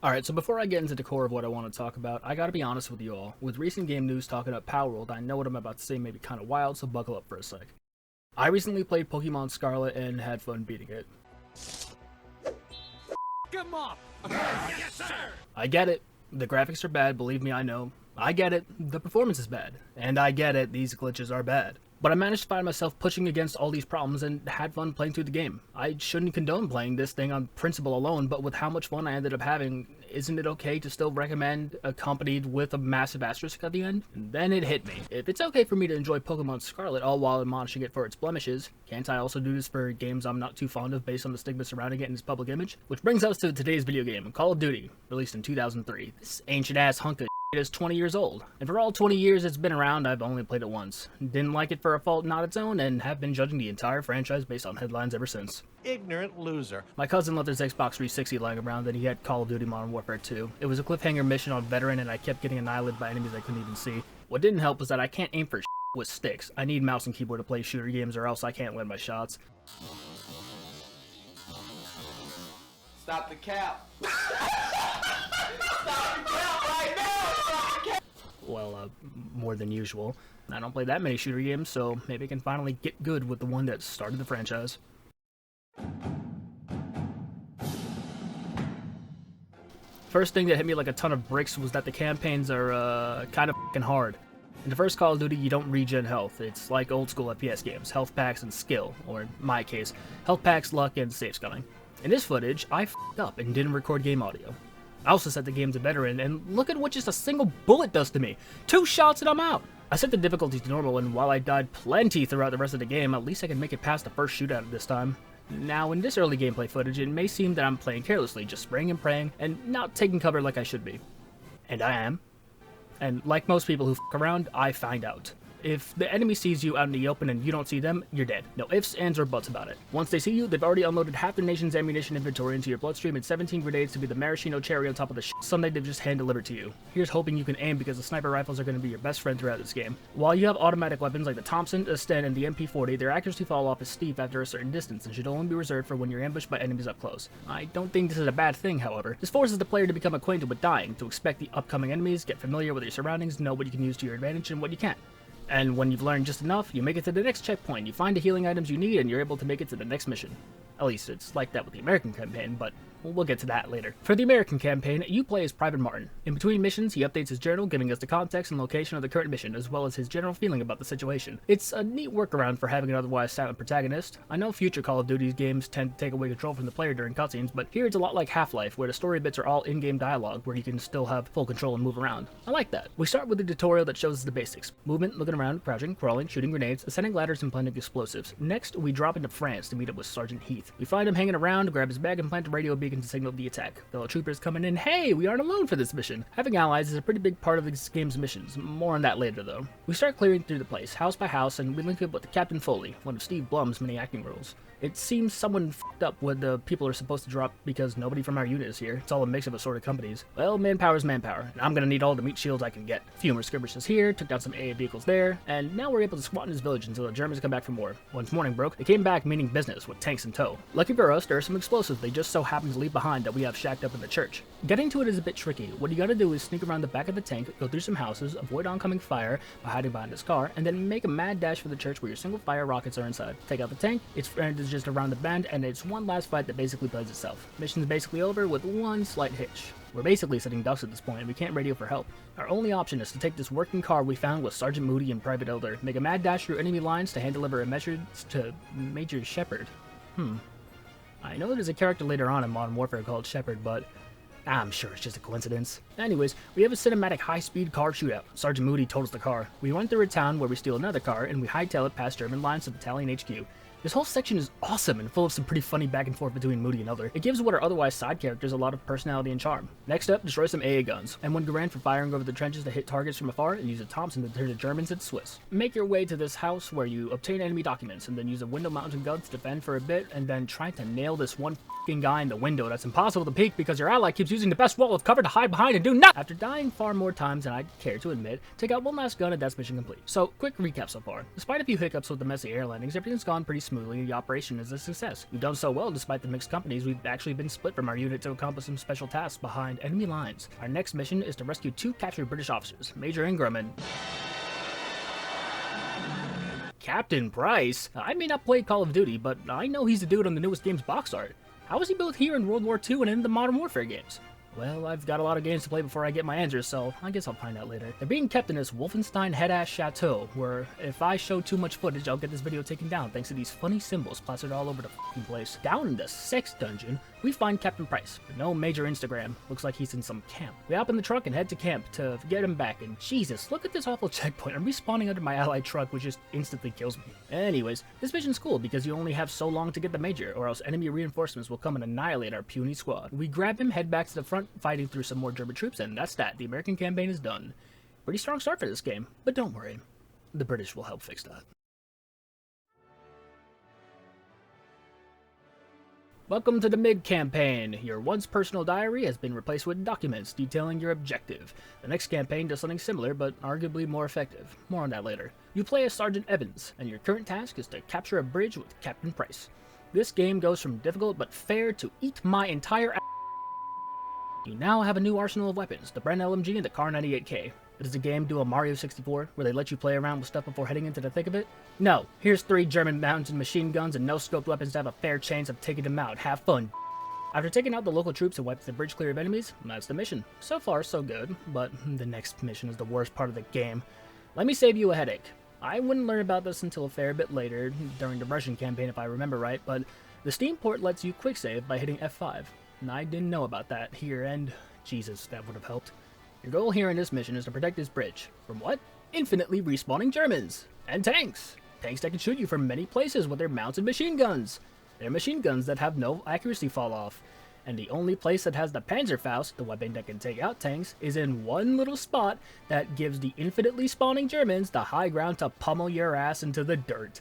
Alright, so before I get into the core of what I want to talk about, I gotta be honest with you all. With recent game news talking up Power World, I know what I'm about to say may be kinda wild, so buckle up for a sec. I recently played Pokemon Scarlet and had fun beating it. Come on! Yes, sir! I get it. The graphics are bad, believe me, I know. I get it. The performance is bad. And I get it, these glitches are bad. But I managed to find myself pushing against all these problems and had fun playing through the game. I shouldn't condone playing this thing on principle alone, but with how much fun I ended up having, isn't it okay to still recommend accompanied with a massive asterisk at the end? And then it hit me. If it's okay for me to enjoy Pokemon Scarlet all while admonishing it for its blemishes, can't I also do this for games I'm not too fond of based on the stigma surrounding it and its public image? Which brings us to today's video game, Call of Duty, released in 2003. This ancient ass hunk of it is 20 years old, and for all 20 years it's been around, I've only played it once. Didn't like it for a fault not its own, and have been judging the entire franchise based on headlines ever since. Ignorant loser. My cousin left his Xbox 360 lying around, and he had Call of Duty Modern Warfare 2. It was a cliffhanger mission on Veteran, and I kept getting annihilated by enemies I couldn't even see. What didn't help was that I can't aim for with sticks. I need mouse and keyboard to play shooter games, or else I can't land my shots. Stop the cap. Stop the cap right now! Stop the cap! Well, more than usual. I don't play that many shooter games, so maybe I can finally get good with the one that started the franchise. First thing that hit me like a ton of bricks was that the campaigns are, kind of f***ing hard. In the first Call of Duty, you don't regen health. It's like old school FPS games, health packs and skill, or in my case, health packs, luck, and safe scumming. In this footage, I f***ed up and didn't record game audio. I also set the game to Veteran, and look at what just a single bullet does to me. 2 shots and I'm out! I set the difficulty to normal, and while I died plenty throughout the rest of the game, at least I can make it past the first shootout this time. Now, in this early gameplay footage, it may seem that I'm playing carelessly, just spraying and praying, and not taking cover like I should be. And I am. And like most people who f*** around, I find out. If the enemy sees you out in the open and you don't see them, you're dead. No ifs, ands, or buts about it. Once they see you, they've already unloaded half the nation's ammunition inventory into your bloodstream and 17 grenades to be the maraschino cherry on top of the Sunday they've just hand-delivered to you. Here's hoping you can aim because the sniper rifles are going to be your best friend throughout this game. While you have automatic weapons like the Thompson, the Sten, and the MP40, their accuracy fall off is steep after a certain distance and should only be reserved for when you're ambushed by enemies up close. I don't think this is a bad thing, however. This forces the player to become acquainted with dying, to expect the upcoming enemies, get familiar with your surroundings, know what you can use to your advantage and what you can't. And when you've learned just enough, you make it to the next checkpoint, you find the healing items you need, and you're able to make it to the next mission. At least it's like that with the American campaign, but we'll get to that later. For the American campaign, you play as Private Martin. In between missions, he updates his journal, giving us the context and location of the current mission, as well as his general feeling about the situation. It's a neat workaround for having an otherwise silent protagonist. I know future Call of Duty games tend to take away control from the player during cutscenes, but here it's a lot like Half-Life, where the story bits are all in-game dialogue, where you can still have full control and move around. I like that. We start with a tutorial that shows us the basics. Movement, looking around, crouching, crawling, shooting grenades, ascending ladders, and planting explosives. Next, we drop into France to meet up with Sergeant Heath. We find him hanging around, grab his bag, and plant a radio beacon to signal the attack. Fellow troopers coming in, hey, we aren't alone for this mission. Having allies is a pretty big part of this game's missions. More on that later, though. We start clearing through the place, house by house, and we link up with Captain Foley, one of Steve Blum's many acting roles. It seems someone f***ed up what the people are supposed to drop because nobody from our unit is here. It's all a mix of assorted companies. Well, manpower's manpower, and I'm gonna need all the meat shields I can get. A few more skirmishes here, took down some AA vehicles there, and now we're able to squat in his village until the Germans come back from war. Once morning broke, they came back meaning business, with tanks in tow. Lucky for us, there are some explosives they just so happen to leave behind that we have shacked up in the church. Getting to it is a bit tricky. What you gotta do is sneak around the back of the tank, go through some houses, avoid oncoming fire by hiding behind his car, and then make a mad dash for the church where your single fire rockets are inside. Take out the tank, its friend is just around the bend, and it's one last fight that basically plays itself. Mission's basically over with one slight hitch. We're basically sitting ducks at this point, and we can't radio for help. Our only option is to take this working car we found with Sergeant Moody and Private Elder, make a mad dash through enemy lines to hand deliver a message to Major Shepard. I know there's a character later on in Modern Warfare called Shepard, but I'm sure it's just a coincidence. Anyways, we have a cinematic high-speed car shootout. Sergeant Moody totals the car. We run through a town where we steal another car, and we hightail it past German lines to Battalion HQ. This whole section is awesome and full of some pretty funny back and forth between Moody and Elder. It gives what are otherwise side characters a lot of personality and charm. Next up, destroy some AA guns, and when Garand for firing over the trenches to hit targets from afar, and use a Thompson to turn the Germans into Swiss. Make your way to this house where you obtain enemy documents, and then use a window mounted gun to defend for a bit, and then try to nail this one f***ing guy in the window that's impossible to peek because your ally keeps using the best wall of cover to hide behind and do nothing! After dying far more times than I'd care to admit, take out one last gun and that's mission complete. So, quick recap so far. Despite a few hiccups with the messy air landings, everything's gone pretty smoothly, the operation is a success. We've done so well despite the mixed companies, we've actually been split from our unit to accomplish some special tasks behind enemy lines. Our next mission is to rescue 2 captured British officers, Major Ingram and Captain Price. I may not play Call of Duty, but I know he's the dude on the newest game's box art. How was he both here in World War II and in the Modern Warfare games? Well, I've got a lot of games to play before I get my answers, so I guess I'll find out later. They're being kept in this Wolfenstein head-ass chateau, where if I show too much footage, I'll get this video taken down thanks to these funny symbols plastered all over the f***ing place. Down in the sex dungeon, we find Captain Price, but no major Instagram. Looks like he's in some camp. We hop in the truck and head to camp to get him back, and Jesus, look at this awful checkpoint. I'm respawning under my allied truck, which just instantly kills me. Anyways, this mission's cool because you only have so long to get the major, or else enemy reinforcements will come and annihilate our puny squad. We grab him, head back to the front, fighting through some more German troops, and that's that. The American campaign is done. Pretty strong start for this game, but don't worry, the British will help fix that. Welcome to the mid-campaign. Your once personal diary has been replaced with documents detailing your objective. The next campaign does something similar, but arguably more effective. More on that later. You play as Sergeant Evans, and your current task is to capture a bridge with Captain Price. This game goes from difficult but fair to eat my entire ass. You now have a new arsenal of weapons, the Bren LMG and the Kar 98K. Does the game do a Mario 64, where they let you play around with stuff before heading into the thick of it? No, here's 3 German mounted machine guns and no-scoped weapons to have a fair chance of taking them out. Have fun. After taking out the local troops and wiping the bridge clear of enemies, that's the mission. So far, so good, but the next mission is the worst part of the game. Let me save you a headache. I wouldn't learn about this until a fair bit later, during the Russian campaign if I remember right, but the Steam port lets you quick save by hitting F5. And I didn't know about that here, and Jesus, that would have helped. Your goal here in this mission is to protect this bridge. From what? Infinitely respawning Germans. And tanks. Tanks that can shoot you from many places with their mounted machine guns. They're machine guns that have no accuracy fall off. And the only place that has the Panzerfaust, the weapon that can take out tanks, is in one little spot that gives the infinitely spawning Germans the high ground to pummel your ass into the dirt.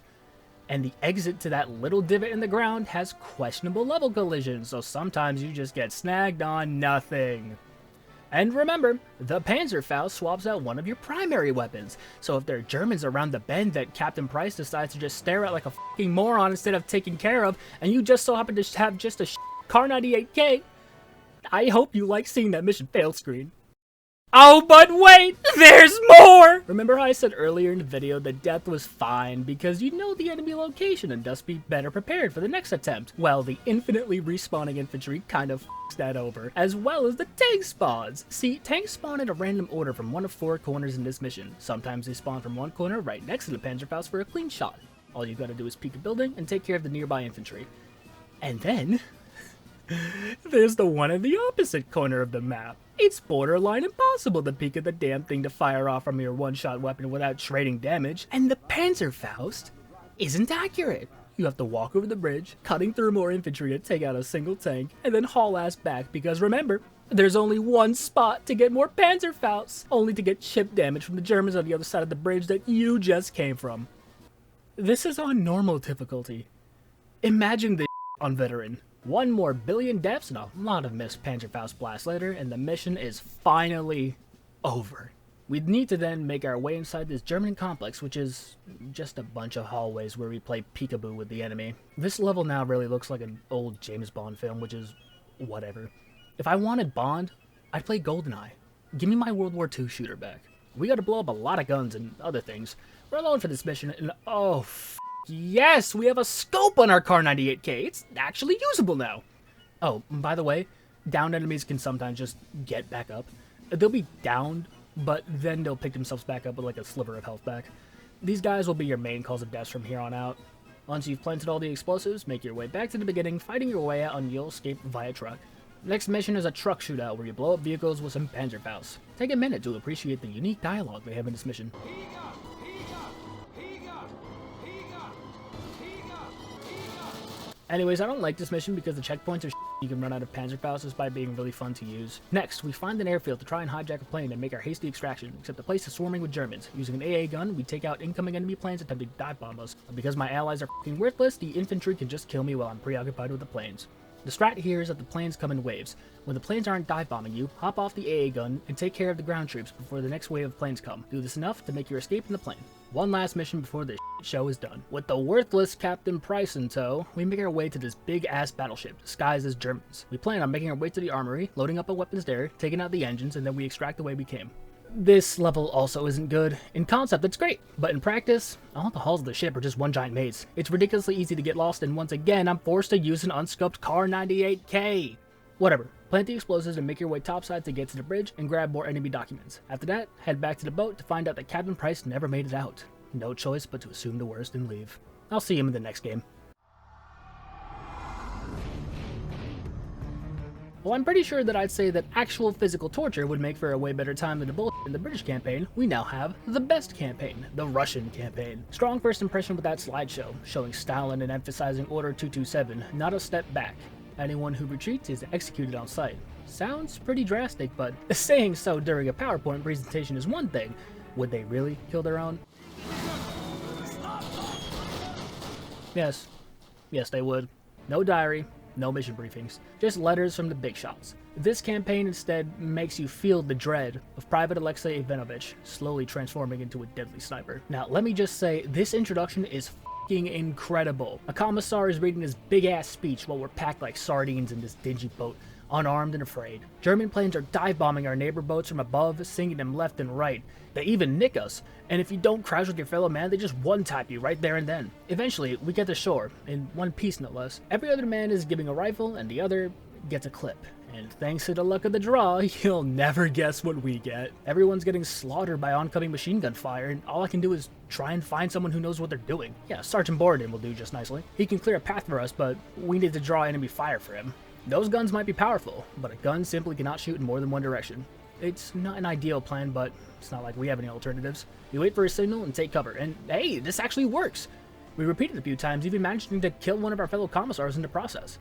And the exit to that little divot in the ground has questionable level collisions, so sometimes you just get snagged on nothing. And remember, the Panzerfaust swaps out one of your primary weapons, so if there are Germans around the bend that Captain Price decides to just stare at like a fucking moron instead of taking care of, and you just so happen to have just a Kar 98K, I hope you like seeing that mission fail screen. Oh, but wait! There's more! Remember how I said earlier in the video that death was fine because you know the enemy location and thus be better prepared for the next attempt? Well, the infinitely respawning infantry kind of f***s that over, as well as the tank spawns. See, tanks spawn in a random order from one of 4 corners in this mission. Sometimes they spawn from one corner right next to the Panzerfaust for a clean shot. All you gotta do is peek a building and take care of the nearby infantry. And then there's the one in the opposite corner of the map. It's borderline impossible to peek at the damn thing to fire off from your one-shot weapon without trading damage, and the Panzerfaust isn't accurate. You have to walk over the bridge, cutting through more infantry to take out a single tank, and then haul ass back because remember, there's only one spot to get more Panzerfausts, only to get chip damage from the Germans on the other side of the bridge that you just came from. This is on normal difficulty. Imagine this on veteran. 1 more billion deaths and a lot of missed Panzerfaust blasts later, and the mission is finally over. We'd need to then make our way inside this German complex, which is just a bunch of hallways where we play peekaboo with the enemy. This level now really looks like an old James Bond film, which is whatever. If I wanted Bond, I'd play GoldenEye. Give me my World War II shooter back. We gotta blow up a lot of guns and other things. We're alone for this mission, and oh, yes, we have a scope on our Kar 98K. It's actually usable now. Oh, by the way, downed enemies can sometimes just get back up. They'll be downed, but then they'll pick themselves back up with like a sliver of health back. These guys will be your main cause of deaths from here on out. Once you've planted all the explosives, make your way back to the beginning, fighting your way out and you'll escape via truck. Next mission is a truck shootout where you blow up vehicles with some Panzerfausts. Take a minute to appreciate the unique dialogue they have in this mission. Anyways, I don't like this mission because the checkpoints are you can run out of Panzerfausts despite being really fun to use. Next, we find an airfield to try and hijack a plane and make our hasty extraction, except the place is swarming with Germans. Using an AA gun, we take out incoming enemy planes attempting to dive bomb us. But because my allies are f***ing worthless, the infantry can just kill me while I'm preoccupied with the planes. The strat here is that the planes come in waves. When the planes aren't dive bombing you, hop off the AA gun and take care of the ground troops before the next wave of planes come. Do this enough to make your escape in the plane. One last mission before this show is done. With the worthless Captain Price in tow, we make our way to this big-ass battleship disguised as Germans. We plan on making our way to the armory, loading up our weapons there, taking out the engines, and then we extract the way we came. This level also isn't good. In concept, it's great, but in practice, all the hulls of the ship are just one giant maze. It's ridiculously easy to get lost, and once again, I'm forced to use an unscoped Car 98K. Whatever. Plant the explosives and make your way topside to get to the bridge and grab more enemy documents. After that, head back to the boat to find out that Captain Price never made it out. No choice but to assume the worst and leave. I'll see him in the next game. Well, I'm pretty sure that I'd say that actual physical torture would make for a way better time than the bullshit in the British campaign. We now have the best campaign, the Russian campaign. Strong first impression with that slideshow, showing Stalin and emphasizing Order 227, not a step back. Anyone who retreats is executed on sight. Sounds pretty drastic, but saying so during a PowerPoint presentation is one thing. Would they really kill their own? Yes. Yes, they would. No diary. No mission briefings, just letters from the big shots. This campaign instead makes you feel the dread of Private Alexei Ivanovich slowly transforming into a deadly sniper. Now, let me just say, this introduction is f***ing incredible. A commissar is reading this big-ass speech while we're packed like sardines in this dingy boat, unarmed and afraid. German planes are dive-bombing our neighbor boats from above, sinking them left and right. They even nick us, and if you don't crash with your fellow man, they just one-tap you right there and then. Eventually, we get to shore, in one piece no less. Every other man is giving a rifle, and the other gets a clip. And thanks to the luck of the draw, you'll never guess what we get. Everyone's getting slaughtered by oncoming machine gun fire, and all I can do is try and find someone who knows what they're doing. Yeah, Sergeant Borden will do just nicely. He can clear a path for us, but we need to draw enemy fire for him. Those guns might be powerful, but a gun simply cannot shoot in more than one direction. It's not an ideal plan, but it's not like we have any alternatives. We wait for a signal and take cover, and hey, this actually works! We repeat it a few times, even managing to kill one of our fellow commissars in the process.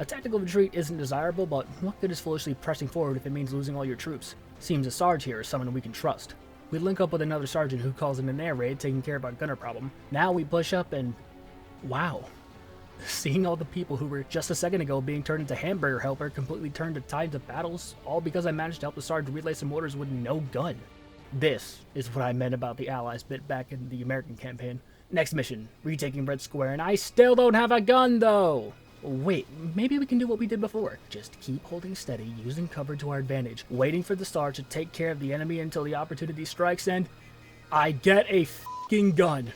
A tactical retreat isn't desirable, but what good is foolishly pressing forward if it means losing all your troops? Seems a Sarge here is someone we can trust. We link up with another sergeant who calls in an air raid, taking care of our gunner problem. Now we push up and... wow. Seeing all the people who were just a second ago being turned into hamburger helper completely turned to tides of battles, all because I managed to help the Sarge relay some orders with no gun. This is what I meant about the Allies bit back in the American campaign. Next mission, retaking Red Square, and I still don't have a gun though! Wait, maybe we can do what we did before. Just keep holding steady, using cover to our advantage, waiting for the Sarge to take care of the enemy until the opportunity strikes, and I get a f***ing gun.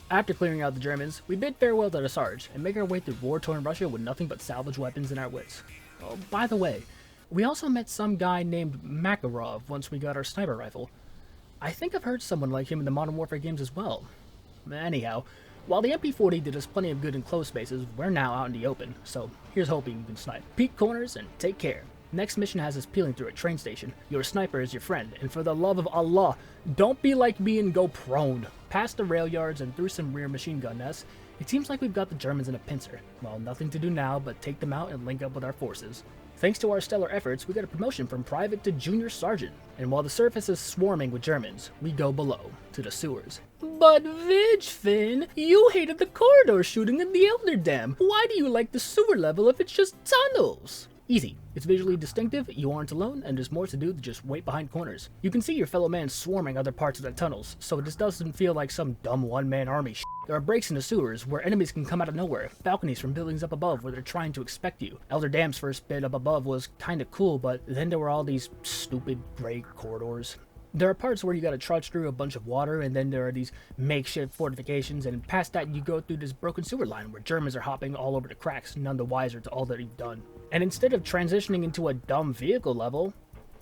After clearing out the Germans, we bid farewell to the Sarge and make our way through war-torn Russia with nothing but salvage weapons in our wits. Oh, by the way, we also met some guy named Makarov once we got our sniper rifle. I think I've heard someone like him in the Modern Warfare games as well. Anyhow, while the MP40 did us plenty of good in closed spaces, we're now out in the open, so here's hoping you can snipe. Peek corners and take care. Next mission has us peeling through a train station. Your sniper is your friend, and for the love of Allah, don't be like me and go prone. Past the rail yards and through some rear machine gun nests, it seems like we've got the Germans in a pincer. Well, nothing to do now but take them out and link up with our forces. Thanks to our stellar efforts, we got a promotion from private to junior sergeant, and while the surface is swarming with Germans, we go below, to the sewers. But VGFN, you hated the corridor shooting in the Elder Dam. Why do you like the sewer level if it's just tunnels? Easy. It's visually distinctive, you aren't alone, and there's more to do than just wait behind corners. You can see your fellow man swarming other parts of the tunnels, so this doesn't feel like some dumb one-man army shit. There are breaks in the sewers where enemies can come out of nowhere, balconies from buildings up above where they're trying to expect you. Elder Dam's first bit up above was kinda cool, but then there were all these stupid gray corridors. There are parts where you gotta trudge through a bunch of water, and then there are these makeshift fortifications, and past that you go through this broken sewer line where Germans are hopping all over the cracks, none the wiser to all that you've done. And instead of transitioning into a dumb vehicle level,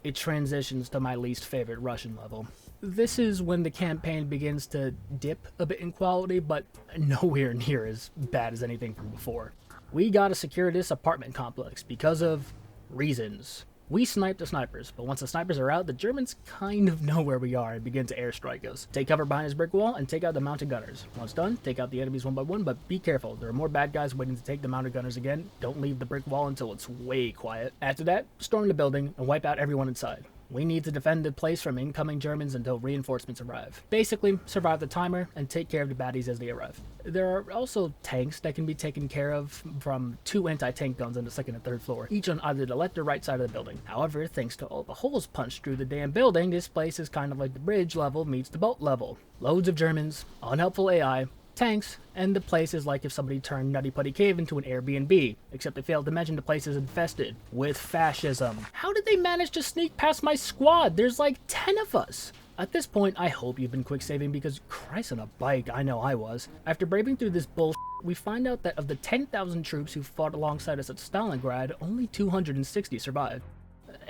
it transitions to my least favorite Russian level. This is when the campaign begins to dip a bit in quality, but nowhere near as bad as anything from before. We gotta secure this apartment complex because of reasons. We snipe the snipers, but once the snipers are out, the Germans kind of know where we are and begin to airstrike us. Take cover behind this brick wall and take out the mounted gunners. Once done, take out the enemies one by one, but be careful. There are more bad guys waiting to take the mounted gunners again. Don't leave the brick wall until it's way quiet. After that, storm the building and wipe out everyone inside. We need to defend the place from incoming Germans until reinforcements arrive. Basically, survive the timer and take care of the baddies as they arrive. There are also tanks that can be taken care of from 2 anti-tank guns on the 2nd and 3rd floor, each on either the left or right side of the building. However, thanks to all the holes punched through the damn building, this place is kind of like the bridge level meets the boat level. Loads of Germans, unhelpful AI, tanks, and the place is like if somebody turned Nutty Putty Cave into an Airbnb, except they failed to mention the place is infested with fascism. How did they manage to sneak past my squad? There's like 10 of us. At this point, I hope you've been quick saving because Christ on a bike, I know I was. After braving through this bullshit, we find out that of the 10,000 troops who fought alongside us at Stalingrad, only 260 survived.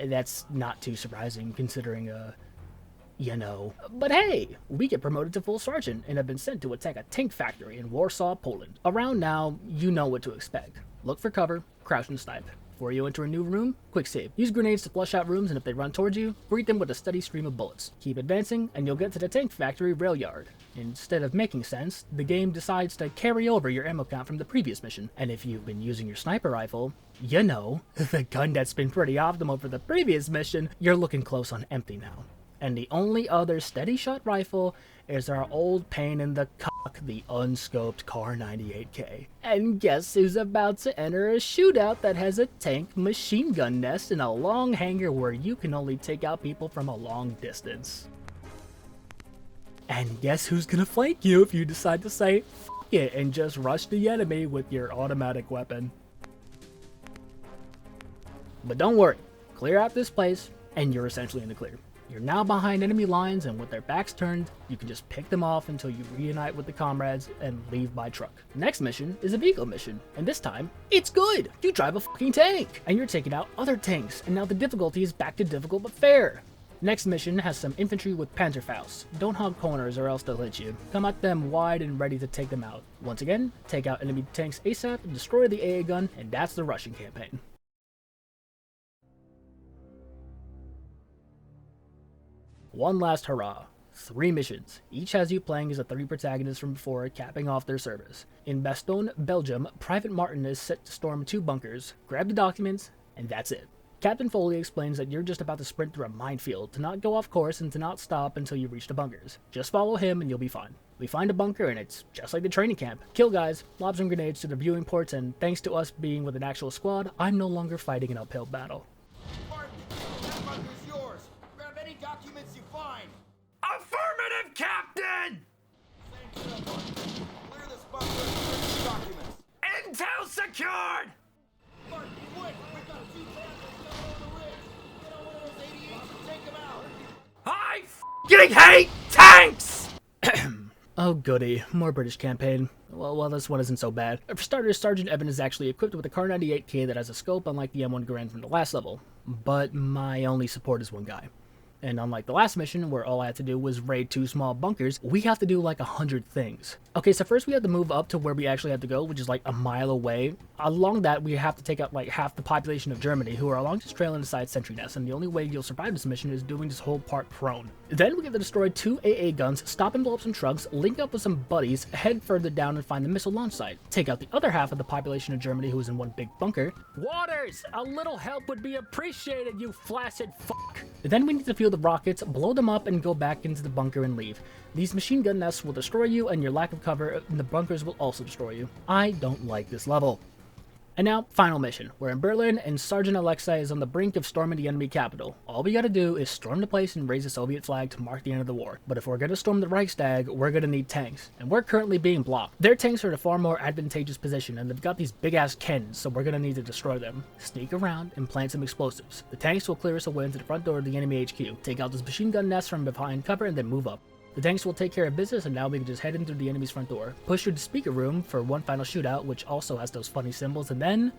That's not too surprising considering, you know. But hey, we get promoted to full sergeant and have been sent to attack a tank factory in Warsaw, Poland. Around now, you know what to expect. Look for cover, crouch and snipe. Before you enter a new room, quick save. Use grenades to flush out rooms, and if they run towards you, greet them with a steady stream of bullets. Keep advancing, and you'll get to the tank factory rail yard. Instead of making sense, the game decides to carry over your ammo count from the previous mission. And if you've been using your sniper rifle, you know, the gun that's been pretty optimal for the previous mission, you're looking close on empty now. And the only other steady shot rifle is our old pain in the cock, the unscoped Car 98K. And guess who's about to enter a shootout that has a tank machine gun nest and a long hanger where you can only take out people from a long distance. And guess who's gonna flank you if you decide to say F it and just rush the enemy with your automatic weapon. But don't worry, clear out this place and you're essentially in the clear. You're now behind enemy lines, and with their backs turned, you can just pick them off until you reunite with the comrades and leave by truck. The next mission is a vehicle mission, and this time, it's good! You drive a fucking tank! And you're taking out other tanks, and now the difficulty is back to difficult but fair. Next mission has some infantry with Panzerfaust. Don't hog corners or else they'll hit you. Come at them wide and ready to take them out. Once again, take out enemy tanks ASAP, destroy the AA gun, and that's the Russian campaign. One last hurrah. 3 missions. Each has you playing as the 3 protagonists from before, capping off their service. In Bastogne, Belgium, Private Martin is set to storm 2 bunkers, grab the documents, and that's it. Captain Foley explains that you're just about to sprint through a minefield, to not go off course and to not stop until you reach the bunkers. Just follow him and you'll be fine. We find a bunker and it's just like the training camp. Kill guys, lob some grenades to the viewing ports, and thanks to us being with an actual squad, I'm no longer fighting an uphill battle. Documents you find. Affirmative, Captain! Clear this bunker and bring the documents. Intel secured! Martin, quick! We've got 2 Panthers down on the ridge. Get on one of those 88s and take them out. I f***ing hate tanks! Oh goody, more British campaign. Well, this one isn't so bad. For starters, Sergeant Evan is actually equipped with a Car 98K that has a scope unlike the M1 Garand from the last level. But my only support is one guy. And unlike the last mission, where all I had to do was raid 2 small bunkers, we have to do like 100 things. Okay, so first we have to move up to where we actually have to go, which is like a mile away. Along that, we have to take out like half the population of Germany, who are along this trail inside sentry nests, and the only way you'll survive this mission is doing this whole part prone. Then we get to destroy 2 AA guns, stop and blow up some trucks, link up with some buddies, head further down and find the missile launch site. Take out the other half of the population of Germany who is in one big bunker. Waters! A little help would be appreciated, you flaccid fuck! Then we need to fuel the rockets, blow them up, and go back into the bunker and leave. These machine gun nests will destroy you, and your lack of cover in the bunkers will also destroy you. I don't like this level. And now, final mission. We're in Berlin, and Sergeant Alexei is on the brink of storming the enemy capital. All we gotta do is storm the place and raise the Soviet flag to mark the end of the war. But if we're gonna storm the Reichstag, we're gonna need tanks. And we're currently being blocked. Their tanks are in a far more advantageous position, and they've got these big-ass Kens, so we're gonna need to destroy them. Sneak around and plant some explosives. The tanks will clear us away into the front door of the enemy HQ. Take out this machine gun nest from behind cover, and then move up. The tanks will take care of business, and now we can just head in through the enemy's front door. Push through the speaker room for one final shootout, which also has those funny symbols, and then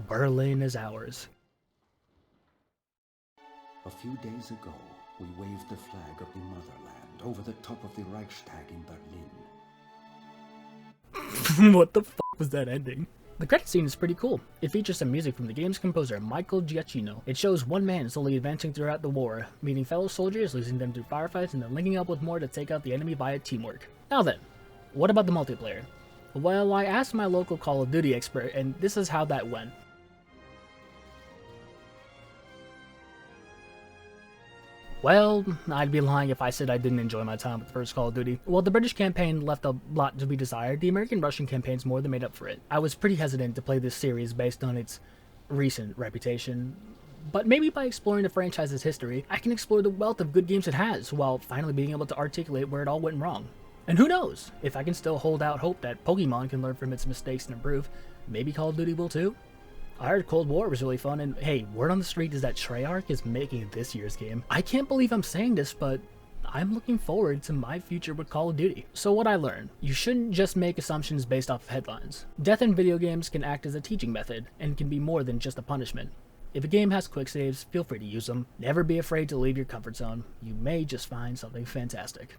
Berlin is ours. A few days ago, we waved the flag of the motherland over the top of the Reichstag in Berlin. What the f*** was that ending? The credit scene is pretty cool. It features some music from the game's composer, Michael Giacchino. It shows one man slowly advancing throughout the war, meeting fellow soldiers, losing them through firefights, and then linking up with more to take out the enemy via teamwork. Now then, what about the multiplayer? Well, I asked my local Call of Duty expert, and this is how that went. Well, I'd be lying if I said I didn't enjoy my time with the first Call of Duty. While the British campaign left a lot to be desired, the American-Russian campaigns more than made up for it. I was pretty hesitant to play this series based on its recent reputation, but maybe by exploring the franchise's history, I can explore the wealth of good games it has, while finally being able to articulate where it all went wrong. And who knows, if I can still hold out hope that Pokemon can learn from its mistakes and improve, maybe Call of Duty will too? I heard Cold War was really fun, and hey, word on the street is that Treyarch is making this year's game. I can't believe I'm saying this, but I'm looking forward to my future with Call of Duty. So what I learned, you shouldn't just make assumptions based off of headlines. Death in video games can act as a teaching method, and can be more than just a punishment. If a game has quick saves, feel free to use them. Never be afraid to leave your comfort zone. You may just find something fantastic.